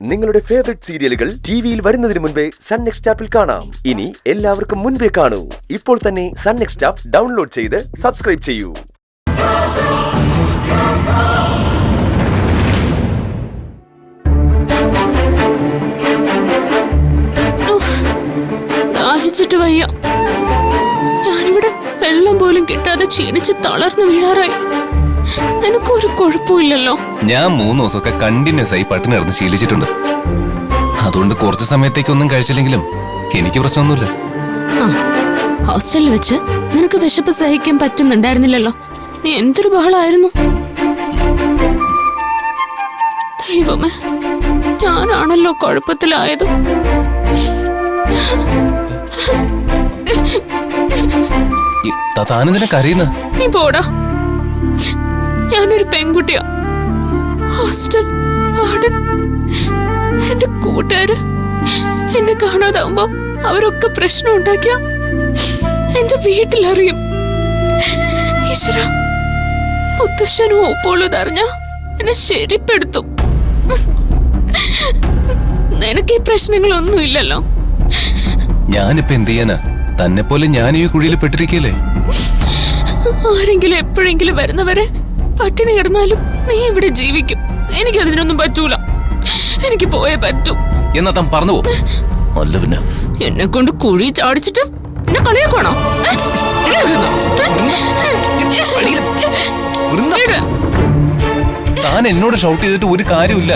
നിങ്ങളുടെ ഫേവറേറ്റ് സീരിയലുകൾ ടിവിയിൽ വരുന്നതിന് മുൻപേ സൺ നെക്സ്റ്റ് ആപ്പിൽ കാണാം. ഇനി എല്ലാവർക്കും മുൻപേ കാണൂ. ഇപ്പോൾ തന്നെ സൺ നെക്സ്റ്റ് ആപ്പ് ഡൗൺലോഡ് ചെയ്ത് സബ്സ്ക്രൈബ് ചെയ്യൂ. ദാഹിച്ചിട്ട് വയ്യ. ഞാനിവിടെ വെള്ളം പോലും കിട്ടാതെ ക്ഷീണിച്ച് തളർന്നു വീഴാറായി. നിനക്കൊരു കുഴപ്പമില്ലല്ലോ? ഞാൻ 3 ദിവസമൊക്കെ കണ്ടിന്യൂസ് ആയി പട്ടിണി കിടന്ന് ശീലിച്ചിട്ടുണ്ട്. അതുകൊണ്ട് കുറച്ചു സമയത്തേക്കൊന്നും കഴിച്ചില്ലെങ്കിലും എനിക്ക് പ്രശ്നമൊന്നുമില്ല. ഹോസ്റ്റലിൽ വെച്ച് നിനക്ക് വിശപ്പ് സഹിക്കാൻ പറ്റുന്നുണ്ടായിരുന്നില്ലല്ലോ. നീ എന്തൊരു ബഹളായിരുന്നു. ദൈവമേ, ഞാനാണല്ലോ കുഴപ്പത്തിലായത്. താനെന്തിനാ കരയുന്ന? നീ പോടാ. ഞാനൊരു പെൺകുട്ടിയാ. ഹോസ്റ്റൽ വാർഡൻ, എന്റെ കൂട്ടുകാര് എന്നെ കാണാതാവുമ്പോ അവരൊക്കെ പ്രശ്നം ഉണ്ടാക്കിയ എന്റെ വീട്ടിലറിയും. ഈശ്വര, മുത്തശ്ശനും ഒപ്പോളും ഇതറിഞ്ഞ എന്നെ ശരിപ്പെടുത്തും. നിനക്ക് ഈ പ്രശ്നങ്ങളൊന്നും ഇല്ലല്ലോ. ഞാനിപ്പോ എന്ത് ചെയ്യാനാ? തന്നെ പോലെ ഞാൻ ഈ കുഴിയിൽ പെട്ടിരിക്കല്ലേ. ആരെങ്കിലും എപ്പോഴെങ്കിലും വരുന്നവരെ പട്ടിണി കിടന്നാലും നീ ഇവിടെ ജീവിക്കും. എനിക്കതിനൊന്നും പറ്റൂല. എനിക്ക് പോയേ പറ്റൂ. എന്നാ താൻ പറഞ്ഞു പോ. അല്ല പിന്നെ എന്നെ കൊണ്ട് കുഴി ചാടിച്ചിട്ട് എന്നെ കളിയാക്കണോ? താൻ എന്നോട് ഷൗട്ട് ചെയ്തിട്ട് ഒരു കാര്യമില്ല.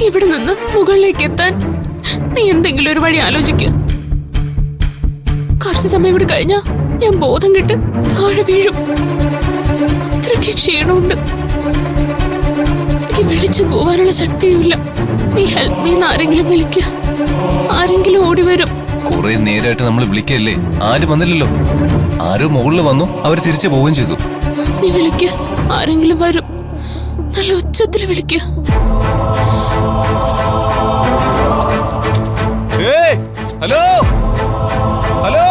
ഇവിടെ നിന്ന് മുകളിലേക്ക് എത്താൻ നീ എന്തെങ്കിലും ഒരു വഴി ആലോചിക്ക. കുറച്ചു സമയം കൂടി കഴിഞ്ഞാ ഞാൻ ബോധം കെട്ട് താഴെ വീഴും. അത്രയ്ക്ക് ക്ഷീണമുണ്ട്. എനിക്ക് വിളിച്ചു പോവാനുള്ള ശക്തിയുമില്ല. നീ ഹെൽപ്പ് മീ എന്ന് ആരെങ്കിലും വിളിക്ക. ആരെങ്കിലും ഓടി വരും. കുറെ നേരമായിട്ട് നമ്മൾ വിളിക്കല്ലേ, ആരും വന്നില്ലല്ലോ. ആരോ മുകളിൽ വന്നു, അവര് തിരിച്ചു പോവുകയും ചെയ്തു. നീ വിളിക്ക, ആരെങ്കിലും വരും. നല്ല ഉച്ചത്തിൽ വിളിക്ക. ഹലോ ഹലോ,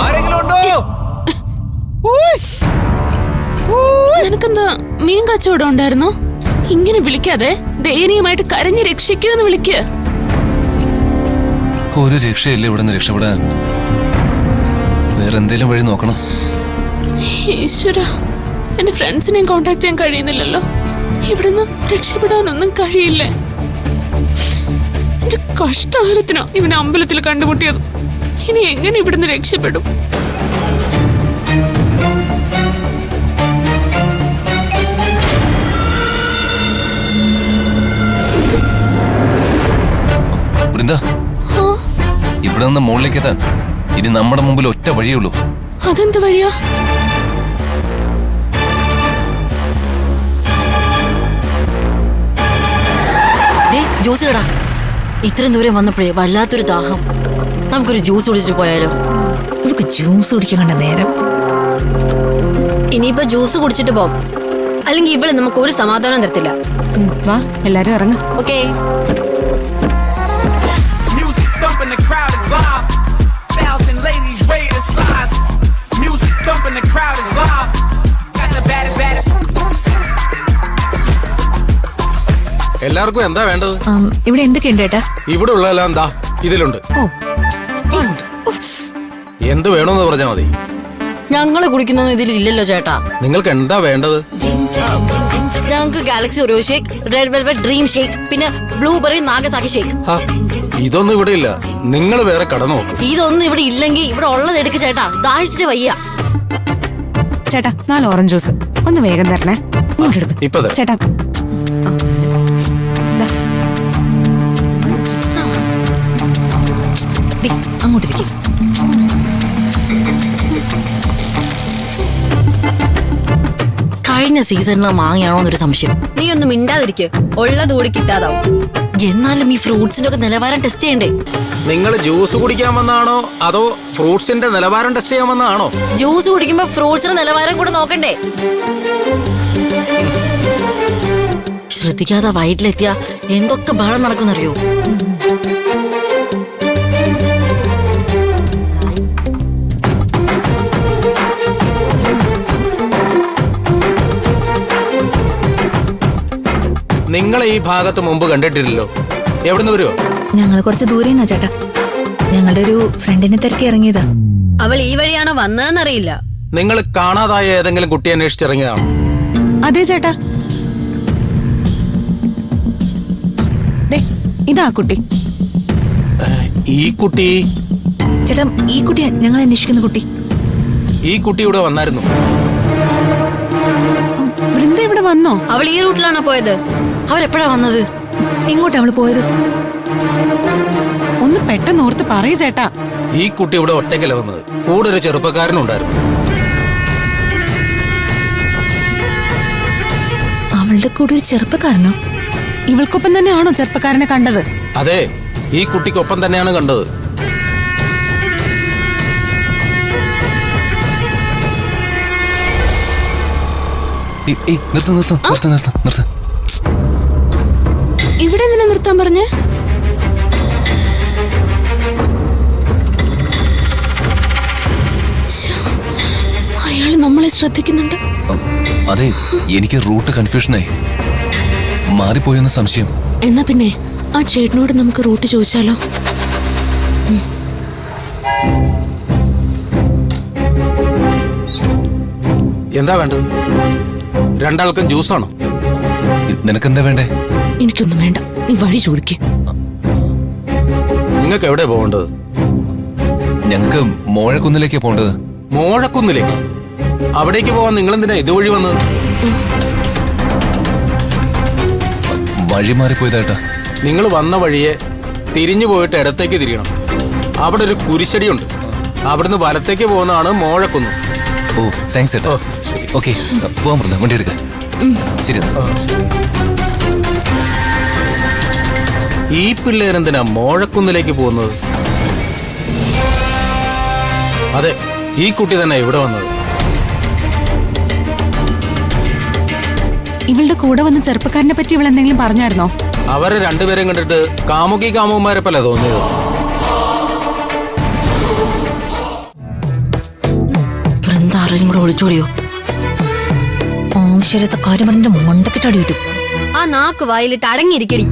ആരെങ്കിലും ഉണ്ടോ? നിനക്കെന്താ മീൻ കച്ചവടം ഉണ്ടായിരുന്നോ? ഇങ്ങനെ വിളിക്കാതെ ദയനീയമായിട്ട് കരഞ്ഞ് രക്ഷിക്കുമെന്ന് വിളിക്ക. ഒരു രക്ഷയില്ല ഇവിടെ നിന്ന് രക്ഷപ്പെടാൻ. വേറെ എന്തേലും വഴി നോക്കണം. ഈശ്വര, എന്റെ ഫ്രണ്ട്സിനെയും കോണ്ടാക്ട് ചെയ്യാൻ കഴിയുന്നില്ലല്ലോ. ഇവിടുന്ന് രക്ഷപ്പെടാനൊന്നും കഴിയില്ലേ. എന്റെ കഷ്ടകാലത്തിനാ ഇവനെ അമ്പലത്തിൽ കണ്ടുമുട്ടിയത്. ഇനി എങ്ങനെ ഇവിടുന്ന് രക്ഷപ്പെടും? വൃന്ദ, ഇവിടെ നിന്ന് മുകളിലേക്ക് എത്താൻ ഇനി നമ്മുടെ മുമ്പിൽ ഒറ്റ വഴിയേ ഉള്ളൂ. അതെന്ത് വഴിയാ? ജ്യൂസ് കേടാ. ഇത്രയും ദൂരം വന്നപ്പോഴേ വല്ലാത്തൊരു ദാഹം. നമുക്കൊരു ജ്യൂസ് കുടിച്ചിട്ട് പോയാലോ? ഇവക്ക് ജ്യൂസ് കുടിക്കാൻ കണ്ട നേരം. ഇനിയിപ്പോ ജ്യൂസ് കുടിച്ചിട്ട് പോം, അല്ലെങ്കിൽ ഇവിടെ നമുക്ക് ഒരു സമാധാനം തരത്തില്ല. വാ, എല്ലാരും ഇറങ്ങ. ഓക്കേ. എല്ലാവർക്കും എന്താ വേണ്ടത്? ഇവിടെ എന്തൊക്കെയുണ്ട് ഏട്ടാ? ഇവിടെ ഉള്ളതെല്ലാം എന്താ ഇതിലുണ്ട്. എന്ത് വേണമെന്ന് പറഞ്ഞാ മതി. ഞങ്ങള് കുടിക്കുന്നൊന്നും ഇതിലില്ലല്ലോ ചേട്ടാ. നിങ്ങൾക്ക് എന്താ വേണ്ടത്? ഞങ്ങൾക്ക് Galaxy Oreo shake, red velvet dream shake, പിന്നെ ബ്ലൂബെറി നാഗസാക്കി ഷേക്ക്. ഇതൊന്നും ഇവിടെ ഇല്ല. നിങ്ങൾ വേറെ കട നോക്കും. ഇതൊന്നും ഇവിടെ ഇല്ലെങ്കിൽ ഇവിടെ ഉള്ളത് എടുക്ക് ചേട്ടാ. ദാഹിച്ചിട്ട് വയ്യ. ചേട്ടാ, 4 ഓറഞ്ച് ജ്യൂസ് ഒന്ന് വേഗം തരണേ. ഇങ്ങോട്ട് എടുക്കും ഇപ്പൊ ചേട്ടാ. അങ്ങോട്ടിരിക്കും. കഴിഞ്ഞ സീസണിലെ മാങ്ങയാണോ എന്നൊരു സംശയം. നീ ഒന്നും മിണ്ടാതിരിക്കുക, ഉള്ളത് കൂടി കിട്ടാതാവും. എന്നാലും ഈ ഫ്രൂട്ട്സിന്റെ ഒക്കെ നിലവാരം ടെസ്റ്റ് ചെയ്യണ്ടേ? നിങ്ങൾ ജ്യൂസ് കുടിക്കാൻ വന്നാണോ അതോ ഫ്രൂട്ട്സിന്റെ നിലവാരം ടെസ്റ്റ് ചെയ്യാൻ വന്നാണോ? ജ്യൂസ് കുടിക്കുമ്പോ ഫ്രൂട്ട്സിന്റെ നിലവാരം കൂടെ നോക്കണ്ടേ? ശ്രദ്ധിക്കാതെ വയറ്റിലെത്തിയ എന്തൊക്കെ ബഹളം നടക്കുന്നറിയോ? നിങ്ങളെ ഈ ഭാഗത്ത് മുമ്പ് കണ്ടിട്ടില്ലല്ലോ. എവിടുന്ന് വരുമോ? ഞങ്ങൾ കുറച്ച് ദൂരെ നിന്നാ ചേട്ടാ. ഞങ്ങളുടെ ഒരു ഫ്രണ്ടിനെ തിരക്കി ഇറങ്ങിയതാ. അവൾ ഈ വഴിയാണോ വന്നതെന്നറിയില്ല. നിങ്ങൾ കാണാതായ ഏതെങ്കിലും കുട്ടി അന്വേഷിച്ചിറങ്ങിയതാണോ? അതെ ചേട്ടാ. ദേ, ഇതാ കുട്ടി. ഈ കുട്ടി ചേട്ടാ, ഈ കുട്ടിയാ ഞങ്ങൾ അന്വേഷിക്കുന്ന കുട്ടി. ഈ കുട്ടി ഇവിടെ വന്നായിരുന്നു. വൃന്ദ ഇവിടെ വന്നോ? അവൾ ഈ റൂട്ടിലാണോ പോയത്? അവരെപ്പോഴാ വന്നത്? എങ്ങോട്ടാ അവള് പോയത്? ഒന്ന് പെട്ടെന്ന് ഓർത്ത് പറയൂ ചേട്ടാ. ഈ കുട്ടി ഇവിടെ ഒറ്റയ്ക്കല്ല വന്നത്. കൂടെ ഒരു ചെറുപ്പക്കാരനുണ്ടായിരുന്നു. അവളുടെ കൂടെ ഒരു ചെറുപ്പക്കാരനോ? ഇവൾക്കൊപ്പം തന്നെയാണോ ചെറുപ്പക്കാരനെ കണ്ടത്? അതെ, ഈ കുട്ടിക്കൊപ്പം തന്നെയാണ് കണ്ടത്. നിർത്ത്. ഇവിടെ എന്തിനാ നിർത്താൻ പറഞ്ഞേ? ശ്ശോ, അയാള് നമ്മളെ ശ്രദ്ധിക്കുന്നുണ്ട്. അതെ, എനിക്ക് റൂട്ട് കൺഫ്യൂഷനായി. മാറിപ്പോയെന്ന സംശയം. എന്നാ പിന്നെ ആ ചേട്ടനോട് നമുക്ക് റൂട്ട് ചോദിച്ചാലോ? എന്താ വേണ്ടത്? രണ്ടാൾക്കും ജ്യൂസാണോ? നിനക്കെന്താ വേണ്ടേ? എനിക്കൊന്നും വേണ്ട, നീ വഴി ചോദിക്കേ. നിങ്ങൾക്ക് എവിടെ പോകേണ്ടത്? ഞങ്ങൾക്ക് മോഴക്കുന്നിലേക്കാ പോണ്ടത്. മോഴക്കുന്നിലേക്ക്? അവിടേക്ക് പോവാൻ നിങ്ങൾ എന്തിനാ ഇതുവഴി വന്നത്? വഴി മാറിപ്പോയതായിട്ടാ. നിങ്ങൾ വന്ന വഴിയെ തിരിഞ്ഞു പോയിട്ട് ഇടത്തേക്ക് തിരിയണം. അവിടെ ഒരു കുരിശടിയുണ്ട്. അവിടുന്ന് വലത്തേക്ക് പോകുന്നതാണ് മോഴക്കുന്ന്. ഓ, താങ്ക്സ് ഏട്ടാ. ഓക്കെ, പോവാൻ പറഞ്ഞ വണ്ടി എടുക്ക. ശരി. ഈ പിള്ളേരെന്തിനാ മോഴക്കുന്നിലേക്ക് പോകുന്നത്? അതെ, ഈ കുട്ടി തന്നെ ഇവിടെ വന്നത്. ഇവളുടെ കൂടെ വന്ന ചെറുപ്പക്കാരനെ പറ്റി ഇവൾ എന്തെങ്കിലും പറഞ്ഞായിരുന്നോ? അവരെ രണ്ടുപേരെയും കണ്ടിട്ട് കാമുകി കാമുകന്മാരെ പോലെ തോന്നിയത്. വൃന്ദ ആരെയും കൂടെ ഒളിച്ചോടിയോ? ആവശ്യമില്ലാത്ത കാര്യം പറഞ്ഞ മണ്ടക്കിട്ടടി കിട്ടും. ആ നാക്ക് വായിലിട്ട് അടങ്ങിയിരിക്കടി.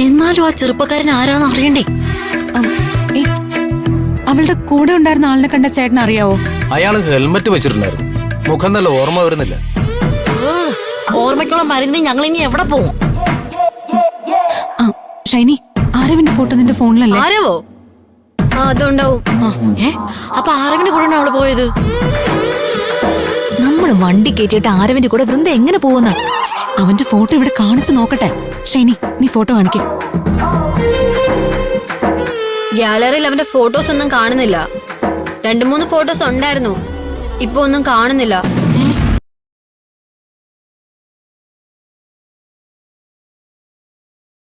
എന്നാലും ആ ചെറുപ്പക്കാരൻ ആരാന്ന് അറിയണ്ടേ? ഏയ്, അവളുടെ കൂടെ ഉണ്ടായിരുന്ന ആളിനെ കണ്ട ചേട്ടൻ അറിയാവോ? അയാൾ ഹെൽമറ്റ് വെച്ചിട്ടുണ്ടായിരുന്നു. മുഖം നല്ല ഓർമ്മ വരുന്നില്ല. ഓർമ്മയ്ക്കുള്ള മരുന്നിന് ഞങ്ങൾ ഇനി എവിടെ പോവും? ആ, ഷൈനി, ആരവിന്റെ ഫോട്ടോ നിന്റെ ഫോണിലല്ലേ? ആരവോ? ആ, അതുണ്ടാവും. അപ്പൊ ആരവിന്റെ കൂടെ അവള് പോയത്? നമ്മള് വണ്ടി കയറ്റിയിട്ട് ആരവിന്റെ കൂടെ വൃന്ദ എങ്ങനെ പോകുന്ന? അവന്റെ ഫോട്ടോ ഇവിടെ കാണിച്ചു നോക്കട്ടെ. ഷൈനി, നീ ഫോട്ടോ കാണിക്കേ. ഗ്യാലറിയിൽ അവന്റെ ഫോട്ടോസ് ഒന്നും കാണുന്നില്ല. 2-3 ഫോട്ടോസ് ഉണ്ടായിരുന്നു, ഇപ്പൊ ഒന്നും കാണുന്നില്ല.